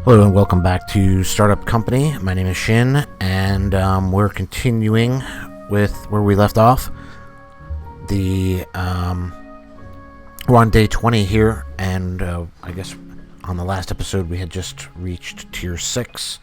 Hello and welcome back to Startup Company. My name is Shin, and we're continuing with where we left off. We're on day 20 here, and I guess on the last episode we had just reached tier 6,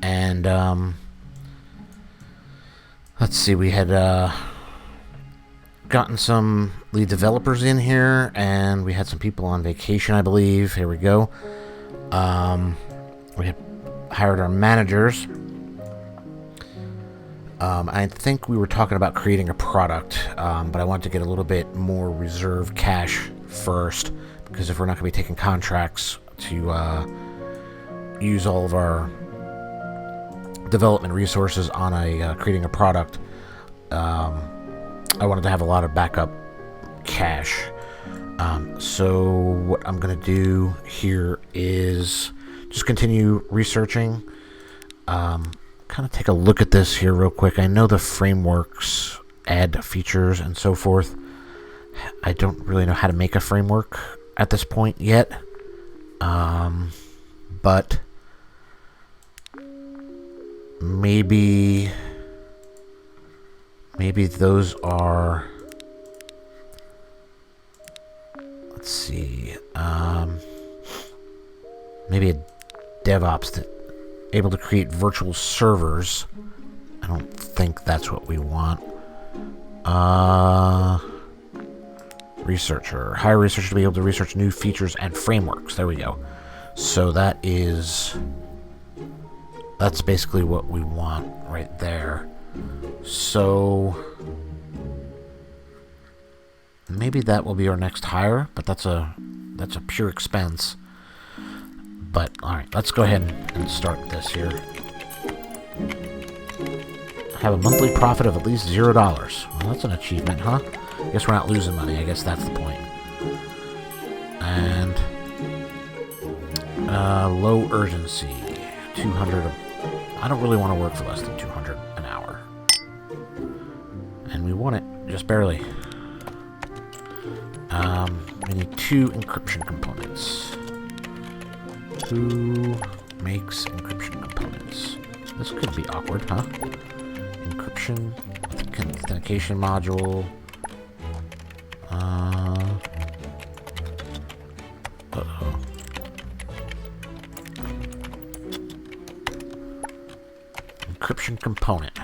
and let's see, we had gotten some lead developers in here, and we had some people on vacation, I believe. Here we go. We had hired our managers. I think we were talking about creating a product, but I wanted to get a little bit more reserve cash first, because if we're not going to be taking contracts to use all of our development resources on creating a product, I wanted to have a lot of backup cash. So what I'm going to do here is just continue researching. Kind of take a look at this here real quick. I know the frameworks add features and so forth. I don't really know how to make a framework at this point yet. But maybe those are... Let's see. Maybe a DevOps that able to create virtual servers. I don't think that's what we want. Researcher. Hire researcher to be able to research new features and frameworks. There we go. So that's basically what we want right there. So maybe that will be our next hire, but that's a pure expense. But alright, let's go ahead and start this here. Have a monthly profit of at least $0. Well, that's an achievement, huh? I guess we're not losing money. I guess that's the point. And low urgency, 200. I don't really want to work for less than 200 an hour. And we want it just barely. We need 2 encryption components. Who makes encryption components? This could be awkward, huh? Encryption, authentication module. Uh-oh. Encryption component.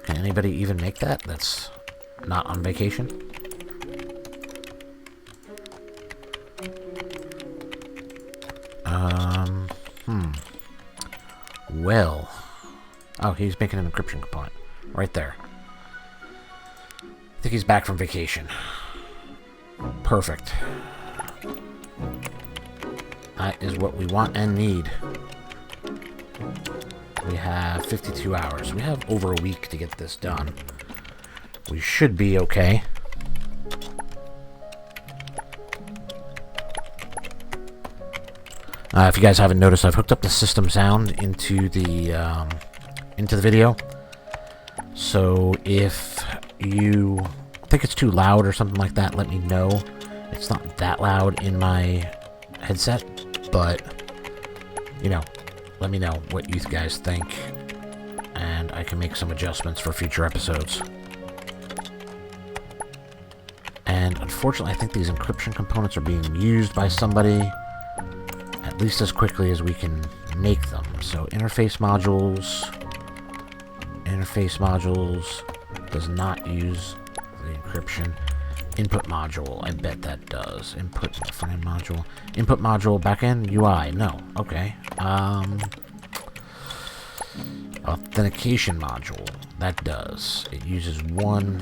Can anybody even make that? That's not on vacation? Well. Oh, he's making an encryption component. Right there. I think he's back from vacation. Perfect. That is what we want and need. We have 52 hours. We have over a week to get this done. We should be okay. If you guys haven't noticed, I've hooked up the system sound into the video. So if you think it's too loud or something like that, let me know. It's not that loud in my headset, but let me know what you guys think, and I can make some adjustments for future episodes. And unfortunately, I think these encryption components are being used by somebody at least as quickly as we can make them. So interface modules does not use the encryption. Input module, I bet that does. Input front-end module. Input module, back-end UI, no. Okay. Authentication module, that does. It uses one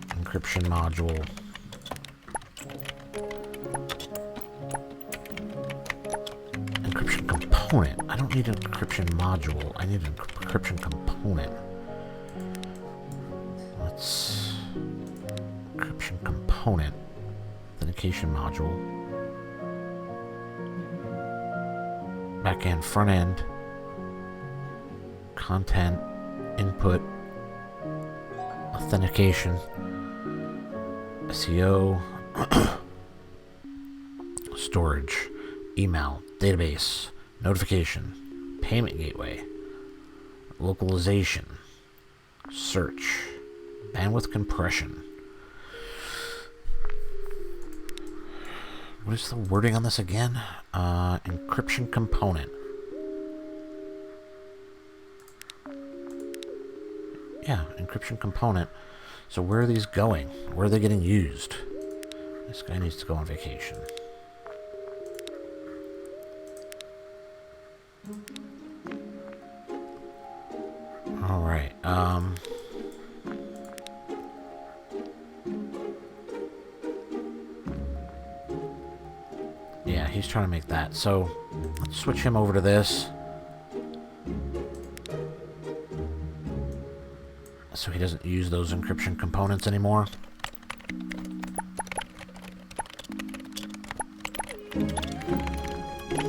encryption module. Encryption component. I don't need an encryption module. I need an encryption component. Encryption component. Authentication module. Back-end, front-end. Content. Input. Authentication. SEO. Storage. email, database, notification, payment gateway, localization, search, bandwidth compression. What is the wording on this again? Encryption component. Yeah, encryption component. So where are these going? Where are they getting used? This guy needs to go on vacation. Alright, yeah, he's trying to make that. So let's switch him over to this. So he doesn't use those encryption components anymore.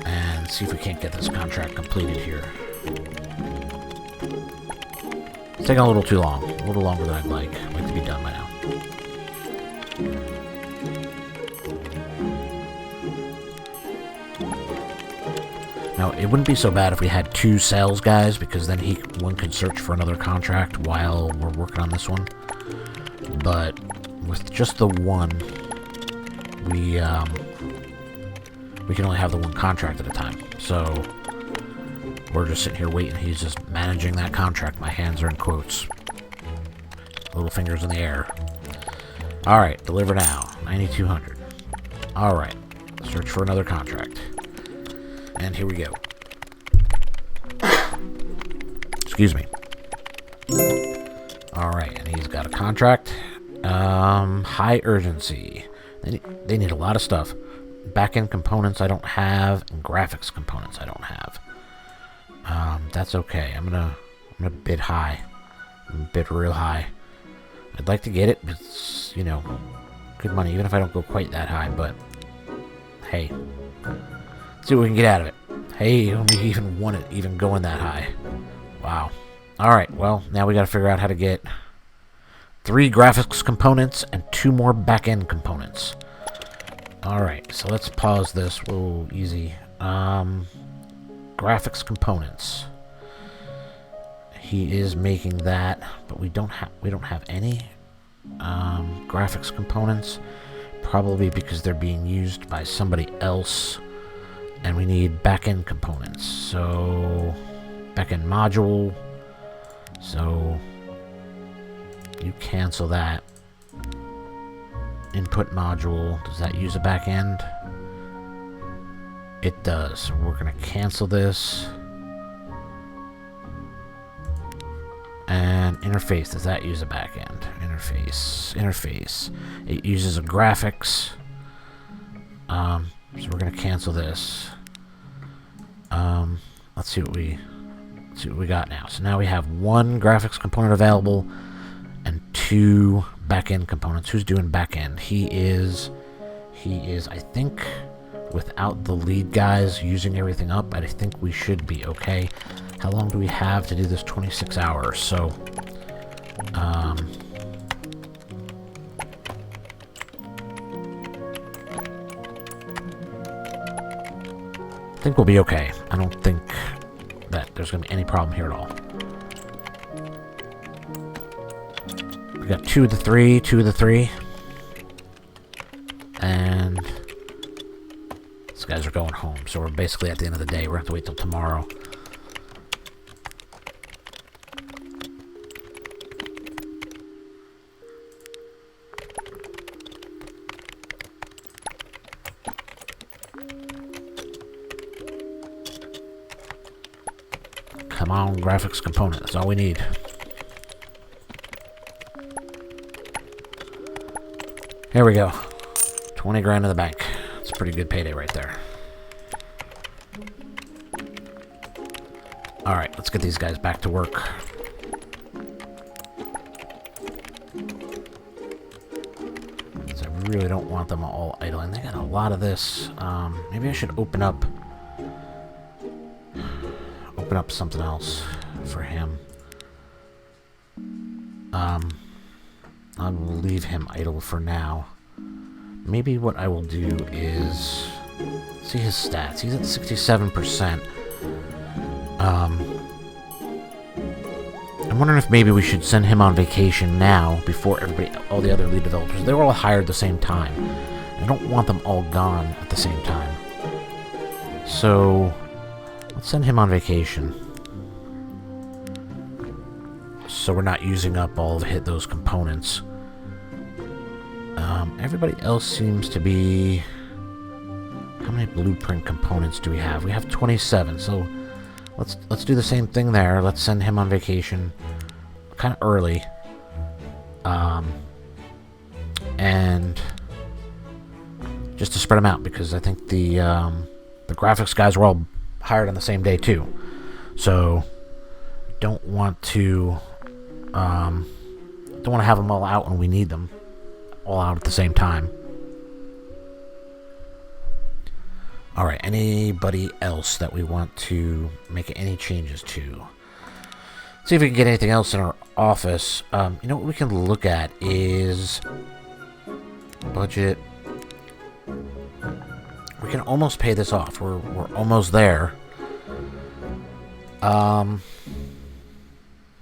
And see if we can't get this contract completed here. It's taking a little too long. A little longer than I'd like. I'd like to be done by now. Now, it wouldn't be so bad if we had 2 sales guys, because then one could search for another contract while we're working on this one. But with just the one, we can only have the one contract at a time. So we're just sitting here waiting. He's just managing that contract. My hands are in quotes. Little fingers in the air. Alright, deliver now. 9,200. Alright, search for another contract. And here we go. Excuse me. Alright, and he's got a contract. High urgency. They need a lot of stuff. Back-end components I don't have, and graphics components I don't have. That's okay. I'm gonna bid high. I'm gonna bid real high. I'd like to get it, but it's, you know, good money, even if I don't go quite that high, but hey. See what we can get out of it. Hey, we even won it, even going that high. Wow. Alright, well, now we gotta figure out how to get 3 graphics components and 2 more back-end components. Alright, so let's pause this. Whoa, easy. Graphics components. He is making that, but we don't have any graphics components. Probably because they're being used by somebody else. And we need back-end components. So, back-end module. So, you cancel that. Input module. Does that use a back-end? It does. So we're going to cancel this. And interface. Does that use a back-end? Interface. It uses a graphics. So we're gonna cancel this. Let's see what we got now. So now we have 1 graphics component available and 2 back-end components. Who's doing back-end? He is, I think, without the lead guys using everything up, I think we should be okay. How long do we have to do this? 26 hours. So, I think we'll be okay. I don't think that there's going to be any problem here at all. We got 2 of the 3, 2 of the 3. And these guys are going home. So we're basically at the end of the day. We're going to have to wait till tomorrow. Come on, graphics component. That's all we need. Here we go. 20 grand in the bank. It's a pretty good payday right there. Alright, let's get these guys back to work. So I really don't want them all idling. They got a lot of this. Maybe I should open up something else for him. I will leave him idle for now. Maybe what I will do is See his stats. He's at 67%. I'm wondering if maybe we should send him on vacation now before all the other lead developers. They were all hired at the same time. I don't want them all gone at the same time. So, let's send him on vacation. So we're not using up all of those components. Everybody else seems to be... How many blueprint components do we have? We have 27, so let's do the same thing there. Let's send him on vacation kind of early. And just to spread them out, because I think the graphics guys were all hired on the same day too. So don't want to have them all out when we need them all out at the same time. Alright, anybody else that we want to make any changes to? See if we can get anything else in our office. You know what we can look at is budget. We can almost pay this off. We're almost there.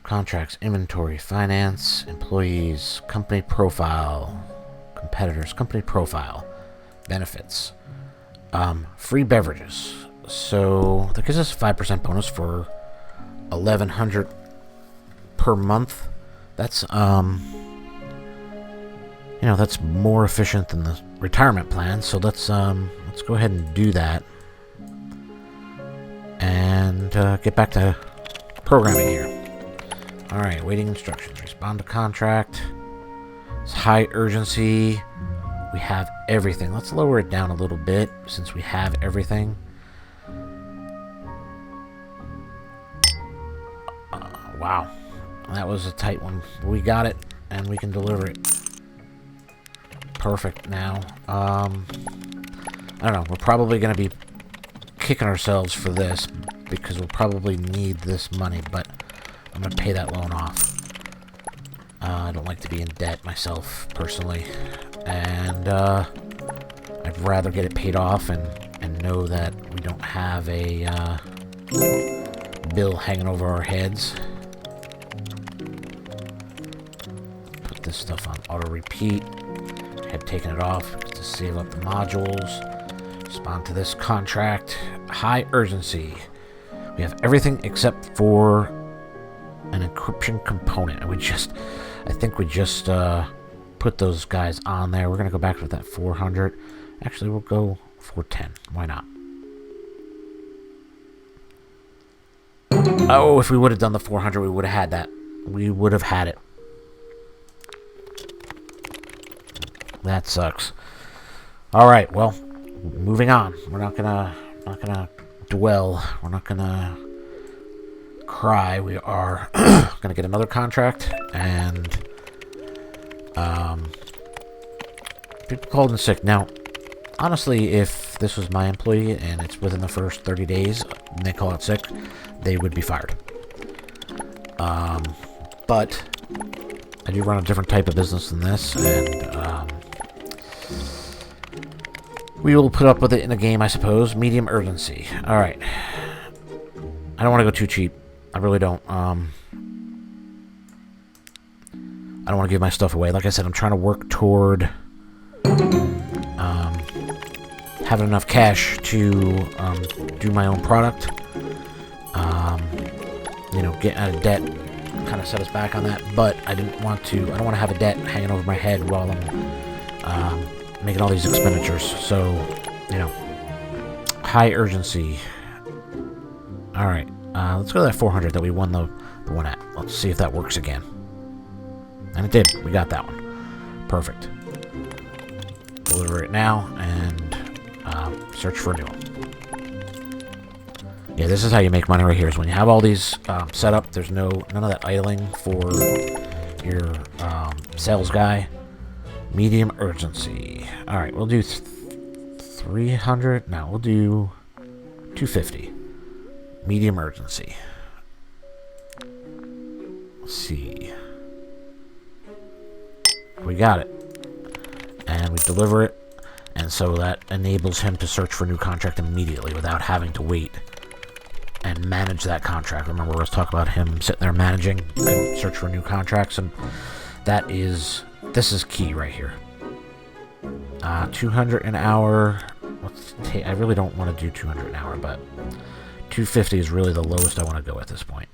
Contracts, inventory, finance, employees, company profile, competitors, company profile, benefits. Free beverages. So that gives us a 5% bonus for $1,100 per month. That's that's more efficient than the retirement plan. So let's go ahead and do that and get back to programming here. All right, waiting instructions. Respond to contract. It's high urgency. We have everything. Let's lower it down a little bit since we have everything. Wow. That was a tight one. We got it, and we can deliver it. Perfect now. I don't know. We're probably going to be kicking ourselves for this because we'll probably need this money, but I'm going to pay that loan off. I don't like to be in debt myself, personally. And I'd rather get it paid off and know that we don't have a bill hanging over our heads. Put this stuff on auto repeat. I had taken it off to save up the modules. Respond to this contract. High urgency. We have everything except for an encryption component. And I think we just put those guys on there. We're going to go back to that 400. Actually, we'll go 410. Why not? Oh, if we would have done the 400, we would have had that. We would have had it. That sucks. All right, well, moving on. We're not gonna dwell. We're not gonna cry. We are gonna get another contract, and people called in sick. Now, honestly, if this was my employee and it's within the first 30 days and they call out sick, they would be fired. But I do run a different type of business than this, and we will put up with it in the game, I suppose. Medium urgency. All right. I don't want to go too cheap. I really don't. I don't want to give my stuff away. Like I said, I'm trying to work toward having enough cash to do my own product. Get out of debt kind of set us back on that. But I don't want to have a debt hanging over my head while I'm making all these expenditures. So, high urgency. All right. Let's go to that 400 that we won the one at. Let's see if that works again. And it did. We got that one. Perfect. Deliver it now and search for a new one. Yeah, this is how you make money right here. Is when you have all these set up. There's none of that idling for your sales guy. Medium urgency. All right, we'll do 300. No, we'll do 250. Medium urgency. Let's see. We got it. And we deliver it. And so that enables him to search for a new contract immediately without having to wait and manage that contract. Remember, I was talking about him sitting there managing and search for new contracts, and this is key right here. 200 an hour. I really don't want to do 200 an hour, but 250 is really the lowest I want to go at this point.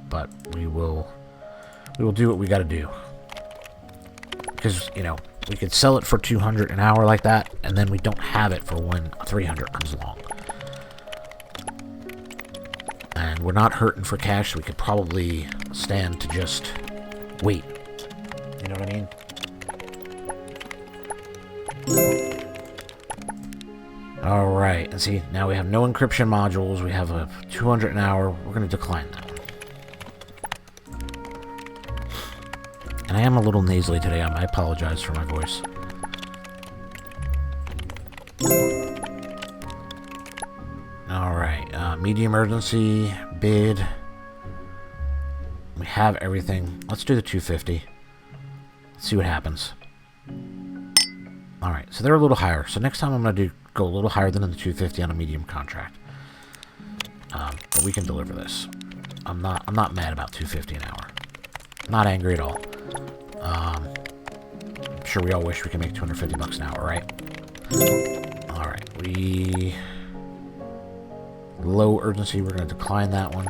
But we will do what we got to do, because we could sell it for 200 an hour like that, and then we don't have it for when 300 comes along. And we're not hurting for cash, so we could probably stand to just wait. You know what I mean? Alright, and see, now we have no encryption modules. We have a 200 an hour. We're going to decline that one. And I am a little nasally today. I apologize for my voice. Alright, medium urgency, bid. We have everything. Let's do the 250. Let's see what happens. Alright, so they're a little higher. So next time I'm going to go a little higher than the 250 on a medium contract. But we can deliver this. I'm not mad about 250 an hour. Not angry at all. I'm sure we all wish we could make 250 bucks an hour, right? Alright, low urgency, we're going to decline that one.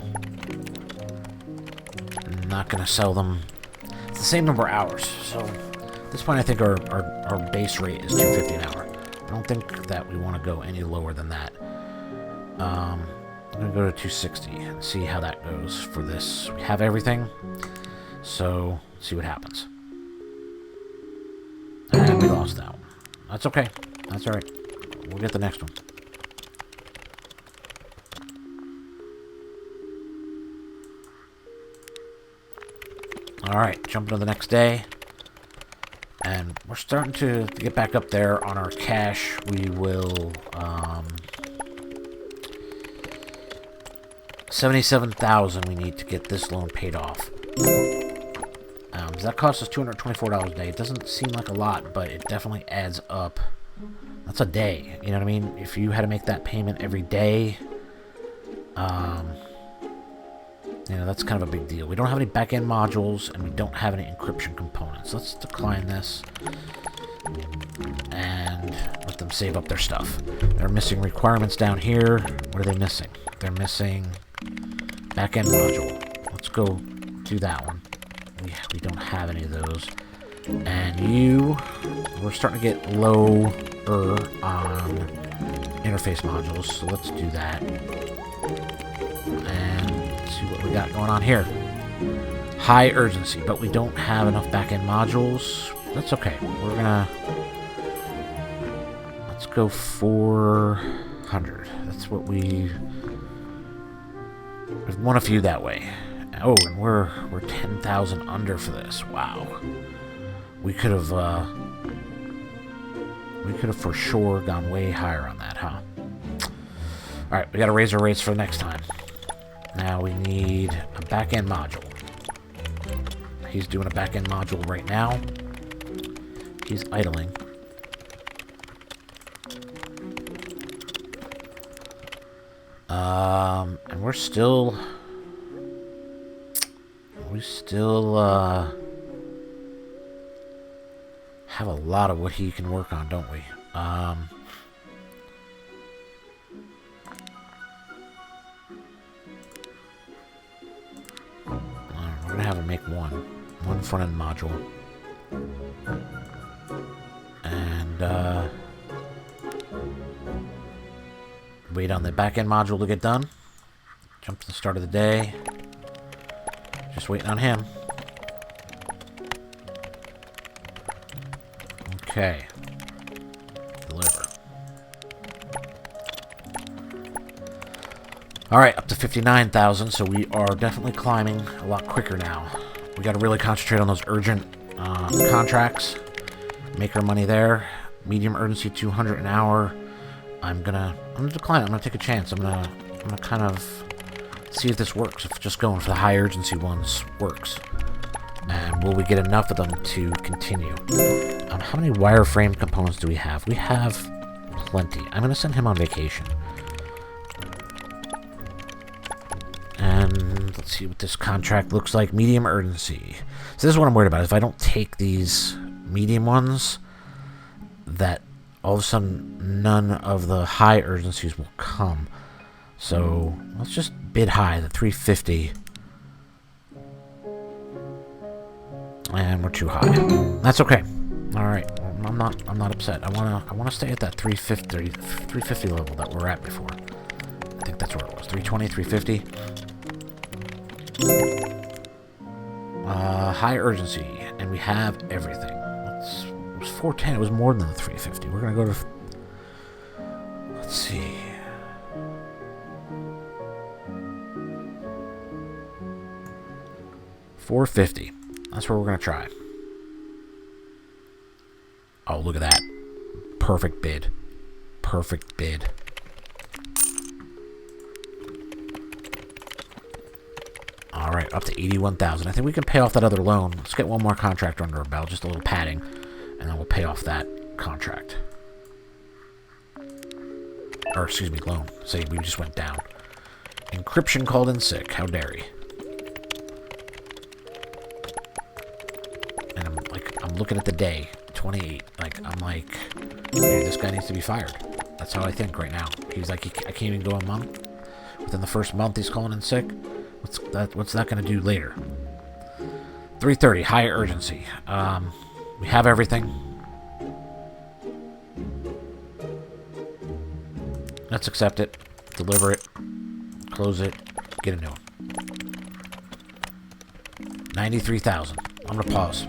I'm not going to sell them. It's the same number of hours, so at this point I think our base rate is 250 an hour. I don't think that we want to go any lower than that. I'm going to go to 260 and see how that goes for this. We have everything, so let's see what happens. And we lost that one. That's okay. That's alright. We'll get the next one. Alright, jumping to the next day. And we're starting to get back up there on our cash. We will, 77,000 we need to get this loan paid off. That costs us $224 a day. It doesn't seem like a lot, but it definitely adds up. That's a day, you know what I mean? If you had to make that payment every day, that's kind of a big deal. We don't have any back-end modules, and we don't have any encryption components. Let's decline this and let them save up their stuff. They're missing requirements down here. What are they missing? They're missing back-end module. Let's go do that one. We don't have any of those. And we're starting to get lower on interface modules, so let's do that. And see what we got going on here. High urgency, but we don't have enough back-end modules. That's okay. Let's go 400. That's what we've won a few that way. Oh, and we're 10,000 under for this. Wow. We could have for sure gone way higher on that, huh? Alright, we gotta raise our rates for next time. Now we need a back-end module. He's doing a back-end module right now. He's idling. And we still have a lot of what he can work on, don't we? We're gonna have him make one front-end module, and wait on the back-end module to get done. Jump to the start of the day. Just waiting on him. Okay. Deliver. Alright, up to 59,000, so we are definitely climbing a lot quicker now. We gotta really concentrate on those urgent contracts. Make our money there. Medium urgency, 200 an hour. I'm gonna decline it. I'm gonna take a chance. I'm gonna kind of see if this works. If just going for the high urgency ones works. And will we get enough of them to continue? How many wireframe components do we have? We have plenty. I'm going to send him on vacation. And let's see what this contract looks like. Medium urgency. So this is what I'm worried about. If I don't take these medium ones, that all of a sudden none of the high urgencies will come. So let's just bid high, the 350. And we're too high. That's okay. All right. I'm not upset. I wanna stay at that 350 level that we're at before. I think that's where it was. 320, 350. High urgency, and we have everything. It was 410. It was more than the 350. We're gonna go to. Let's see. $450. That's where we're gonna try. Oh, look at that. Perfect bid. Perfect bid. Alright, up to 81,000. I think we can pay off that other loan. Let's get one more contract under our belt, just a little padding, and then we'll pay off that contract. Or, excuse me, loan. Say we just went down. Encryption called in sick. How dare he? And I'm looking at the day. 28. I'm like, dude, this guy needs to be fired. That's how I think right now. He's like, I can't even go a month. Within the first month, he's calling in sick. What's that going to do later? 330, higher urgency. We have everything. Let's accept it. Deliver it. Close it. Get a new one. 93,000. I'm going to pause.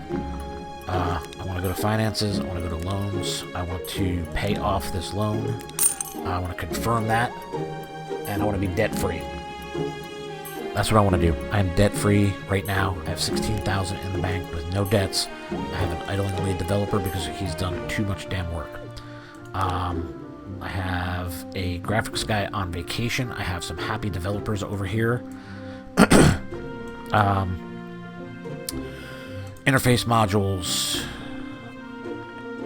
I want to go to finances. I want to go to loans. I want to pay off this loan. I want to confirm that. And I want to be debt-free. That's what I want to do. I'm debt-free right now. I have 16,000 in the bank with no debts. I have an idling lead developer because he's done too much damn work. I have a graphics guy on vacation. I have some happy developers over here. Interface modules.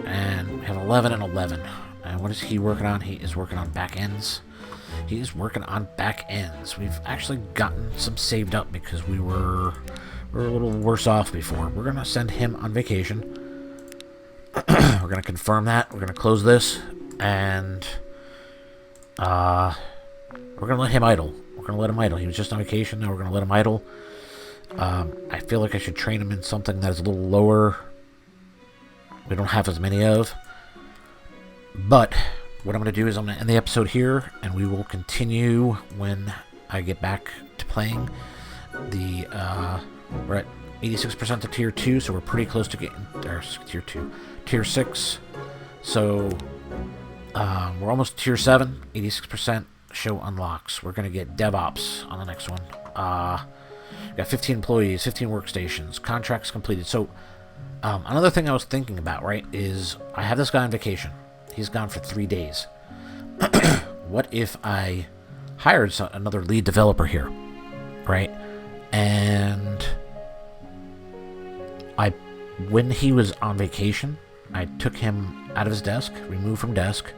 And we have 11 and 11. And what is he working on? He is working on back ends. He is working on back ends. We've actually gotten some saved up because we were a little worse off before. We're going to send him on vacation. We're going to confirm that. We're going to close this. And we're going to let him idle. We're going to let him idle. He was just on vacation. Now we're going to let him idle. I feel like I should train him in something that is a little lower. We don't have as many of. But what I'm going to do is I'm going to end the episode here, and we will continue when I get back to playing. We're at 86% to Tier 2, so we're pretty close to getting... Tier 2. Tier 6. So, we're almost Tier 7. 86% show unlocks. We're going to get DevOps on the next one. We got 15 employees, 15 workstations, contracts completed. So, another thing I was thinking about, right, is I have this guy on vacation. He's gone for 3 days. What if I hired another lead developer here, right? And when he was on vacation, I took him out of his desk, removed from desk,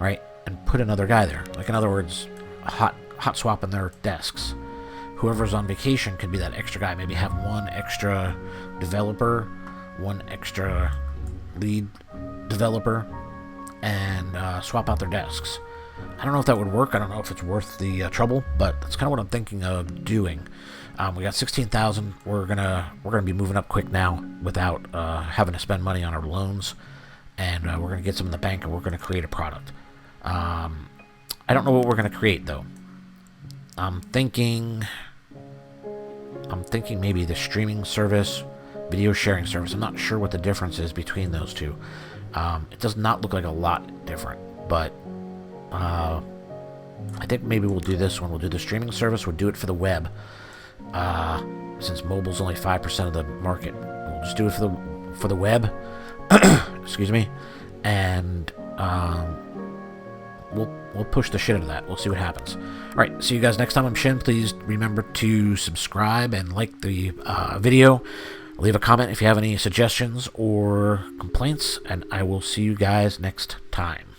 right, and put another guy there. Like, in other words, hot swapping their desks. Whoever's on vacation could be that extra guy. Maybe have one extra developer, one extra lead developer, and swap out their desks. I don't know if that would work. I don't know if it's worth the trouble, but that's kind of what I'm thinking of doing. We got 16,000. We're gonna be moving up quick now without having to spend money on our loans, and we're gonna get some in the bank, and we're gonna create a product. I don't know what we're gonna create though. I'm thinking maybe the streaming service, video sharing service. I'm not sure what the difference is between those two. It does not look like a lot different, but I think maybe we'll do this one. We'll do the streaming service. We'll do it for the web. Since mobile's only 5% of the market, we'll just do it for the web. Excuse me, and we'll push the shit out of that. We'll see what happens. All right, see you guys next time. I'm Shin. Please remember to subscribe and like the video. Leave a comment if you have any suggestions or complaints, and I will see you guys next time.